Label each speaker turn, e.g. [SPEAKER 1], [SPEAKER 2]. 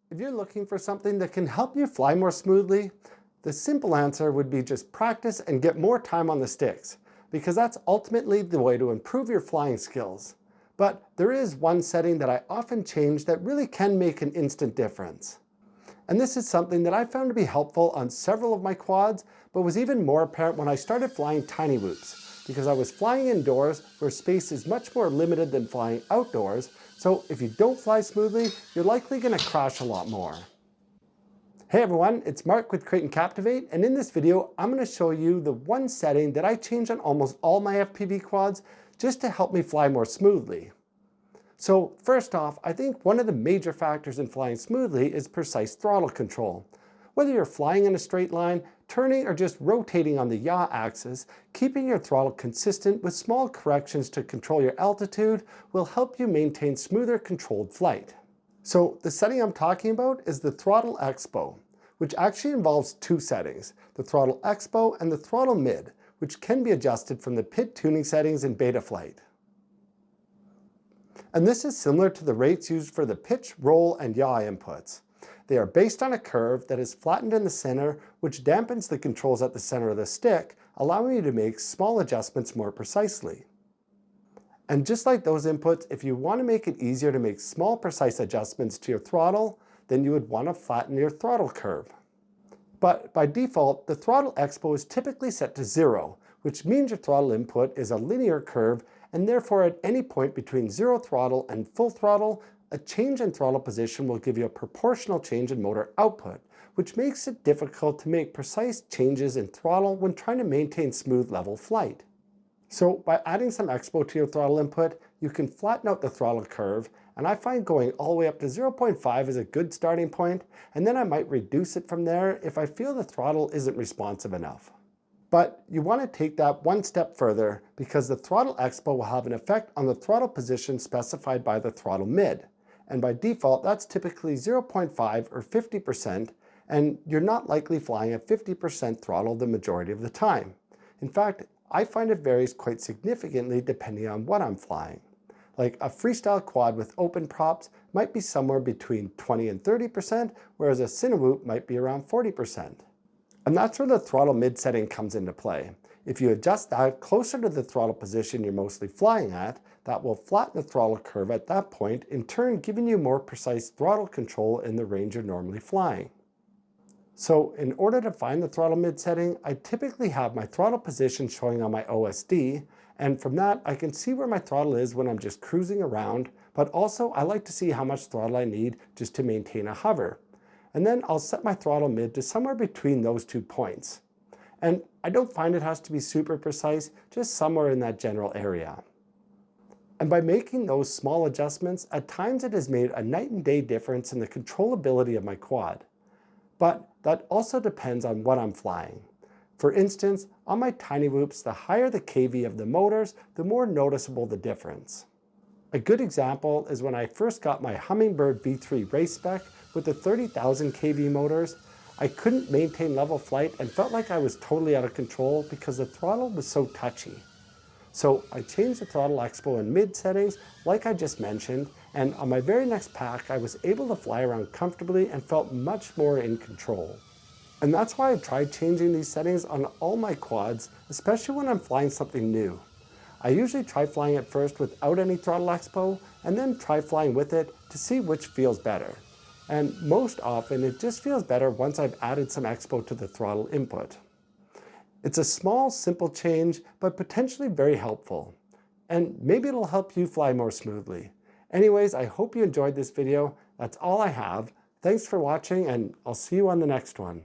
[SPEAKER 1] If you're looking for something that can help you fly more smoothly, the simple answer would be just practice and get more time on the sticks, because that's ultimately the way to improve your flying skills. But there is one setting that I often change that really can make an instant difference. And this is something that I found to be helpful on several of my quads, but was even more apparent when I started flying tiny whoops, because I was flying indoors where space is much more limited than flying outdoors, so if you don't fly smoothly, you're likely going to crash a lot more. Hey everyone, it's Mark with Create and Kaptivate, and in this video I'm going to show you the one setting that I change on almost all my FPV quads just to help me fly more smoothly. So first off, I think one of the major factors in flying smoothly is precise throttle control. Whether you're flying in a straight line, turning, or just rotating on the yaw axis, keeping your throttle consistent with small corrections to control your altitude will help you maintain smoother, controlled flight. So the setting I'm talking about is the throttle expo, which actually involves two settings, the throttle expo and the throttle mid, which can be adjusted from the PID tuning settings in Betaflight. And this is similar to the rates used for the pitch, roll, and yaw inputs. They are based on a curve that is flattened in the center, which dampens the controls at the center of the stick, allowing you to make small adjustments more precisely. And just like those inputs, if you want to make it easier to make small precise adjustments to your throttle, then you would want to flatten your throttle curve. But by default, the throttle expo is typically set to 0, which means your throttle input is a linear curve, and therefore at any point between 0 throttle and full throttle, a change in throttle position will give you a proportional change in motor output, which makes it difficult to make precise changes in throttle when trying to maintain smooth level flight. So by adding some expo to your throttle input, you can flatten out the throttle curve, and I find going all the way up to 0.5 is a good starting point, and then I might reduce it from there if I feel the throttle isn't responsive enough. But you want to take that one step further, because the throttle expo will have an effect on the throttle position specified by the throttle mid. And by default, that's typically 0.5 or 50%, and you're not likely flying at 50% throttle the majority of the time. In fact, I find it varies quite significantly depending on what I'm flying. Like a freestyle quad with open props might be somewhere between 20 and 30%, whereas a Cinewhoop might be around 40%. And that's where the throttle mid setting comes into play. If you adjust that closer to the throttle position you're mostly flying at, that will flatten the throttle curve at that point, in turn giving you more precise throttle control in the range you're normally flying. So in order to find the throttle mid setting, I typically have my throttle position showing on my OSD, and from that I can see where my throttle is when I'm just cruising around, but also I like to see how much throttle I need just to maintain a hover. And then I'll set my throttle mid to somewhere between those 2 points. And I don't find it has to be super precise, just somewhere in that general area. And by making those small adjustments, at times it has made a night and day difference in the controllability of my quad. But that also depends on what I'm flying. For instance, on my tiny whoops, the higher the kV of the motors, the more noticeable the difference. A good example is when I first got my Hummingbird V3 race spec with the 30,000 kV motors. I couldn't maintain level flight and felt like I was totally out of control because the throttle was so touchy. So I changed the throttle expo and mid settings like I just mentioned, and on my very next pack I was able to fly around comfortably and felt much more in control. And that's why I tried changing these settings on all my quads, especially when I'm flying something new. I usually try flying at first without any throttle expo, and then try flying with it to see which feels better. And most often it just feels better once I've added some expo to the throttle input. It's a small, simple change, but potentially very helpful. And maybe it'll help you fly more smoothly. Anyways, I hope you enjoyed this video. That's all I have. Thanks for watching, and I'll see you on the next one.